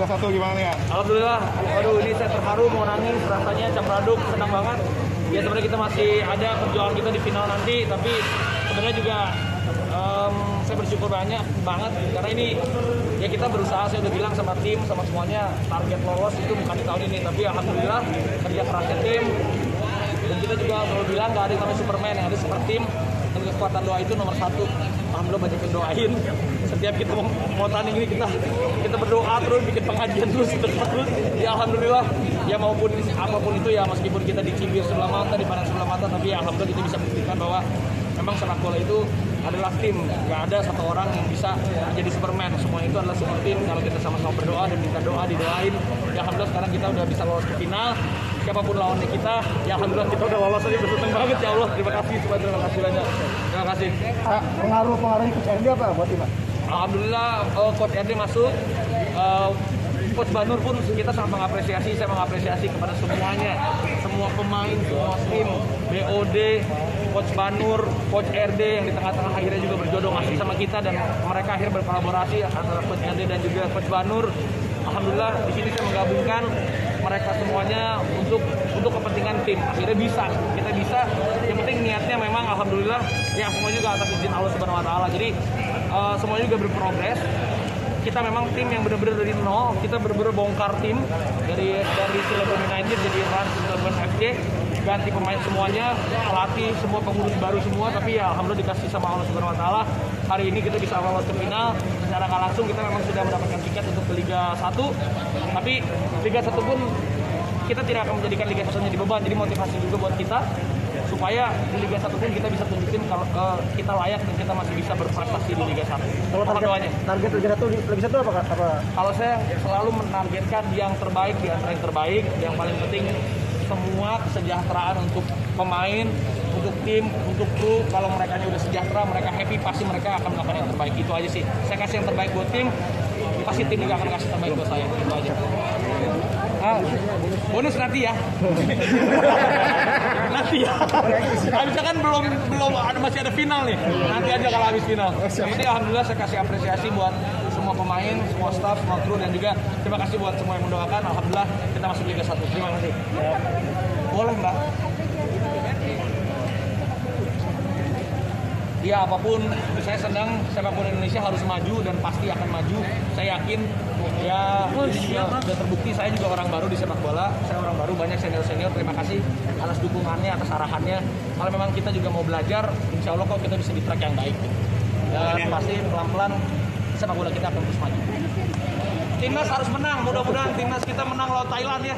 juara 1 gimana nih ya? Alhamdulillah, aduh ini saya terharu, mau nangis, rasanya camraduk, senang banget. Ya sebenarnya kita masih ada perjuangan kita di final nanti, tapi sebenarnya juga saya bersyukur banget karena ini ya kita berusaha, saya udah bilang sama tim, sama semuanya, target lolos itu bukan di tahun ini, tapi alhamdulillah kerja kerasnya tim, dan kita juga selalu bilang gak ada yang namanya Superman, yang ada super tim, dan kekuatan doa itu nomor 1. Alhamdulillah banyak yang doain. Setiap kita mau tanding ini kita berdoa terus, bikin pengajian terus. Ya alhamdulillah, ya maupun apapun itu ya, meskipun kita dicibir sebelah mata, dipandang sebelah mata, tapi ya alhamdulillah kita bisa buktikan bahwa memang sepak bola itu adalah tim, nggak ada satu orang yang bisa jadi Superman. Semua itu adalah super tim. Kalau kita sama-sama berdoa dan minta doa, didoain, ya alhamdulillah sekarang kita udah bisa lolos ke final. Siapapun lawannya kita, ya alhamdulillah kita udah lolos aja, bersenang banget ya Allah. Terima kasih, terima kasih banyak. Terima kasih. Pengaruh-pengaruhnya Coach RD apa buat tim? Alhamdulillah Coach RD masuk. Coach Banur pun kita sangat mengapresiasi, saya mengapresiasi kepada semuanya, semua pemain, semua tim, BOD, Coach Banur, Coach RD yang di tengah-tengah akhirnya juga berjodoh ngasih sama kita, dan mereka akhirnya berkolaborasi antara Coach RD dan juga Coach Banur. Alhamdulillah di sini saya menggabungkan mereka semuanya untuk kepentingan tim. Akhirnya kita bisa. Yang penting niatnya memang alhamdulillah ya semua juga atas izin Allah Subhanahu Wa Taala. Jadi semuanya juga berprogres. Kita memang tim yang benar-benar dari nol, kita benar-benar bongkar tim dari Cilegon United jadi Rans Cilegon FC, ganti pemain semuanya, pelatih semua, pengurus baru semua, tapi ya alhamdulillah dikasih sama Allah Subhanahu Wa Taala. Hari ini kita bisa lolos ke final. Secara nggak langsung kita memang sudah mendapatkan tiket untuk ke Liga 1, tapi Liga 1 pun kita tidak akan menjadikan Liga 1 jadi beban, jadi motivasi juga buat kita supaya di Liga 1 pun kita bisa tunjukin kalau kita layak dan kita masih bisa berprestasi di Liga 1. Kalau target Liga 1 apa? Kalau saya selalu menargetkan yang terbaik di antara yang terbaik. Yang paling penting semua kesejahteraan untuk pemain, untuk tim, untuk kru. Kalau mereka udah sejahtera, mereka happy, pasti mereka akan melakukan yang terbaik. Itu aja sih. Saya kasih yang terbaik buat tim, pasti tim juga akan kasih terbaik buat saya. Itu aja. Bonus nanti ya. Nanti ya. Habisnya kan belum masih ada final nih. Nanti aja kalau habis final. Yang penting alhamdulillah saya kasih apresiasi buat semua pemain, semua staff, semua kru, dan juga terima kasih buat semua yang mendoakan. Alhamdulillah kita masuk Liga 1. Terima kasih. Boleh Mbak. Ya apapun, saya senang sepak bola Indonesia harus maju dan pasti akan maju. Saya yakin ya ini juga sudah terbukti. Saya juga orang baru di sepak bola. Saya orang baru, banyak senior-senior. Terima kasih atas dukungannya, atas arahannya. Kalau memang kita juga mau belajar, insya Allah kok kita bisa di track yang baik. Dan pasti pelan-pelan sepak bola kita akan terus maju. Timnas harus menang, mudah-mudahan timnas kita menang lawan Thailand ya.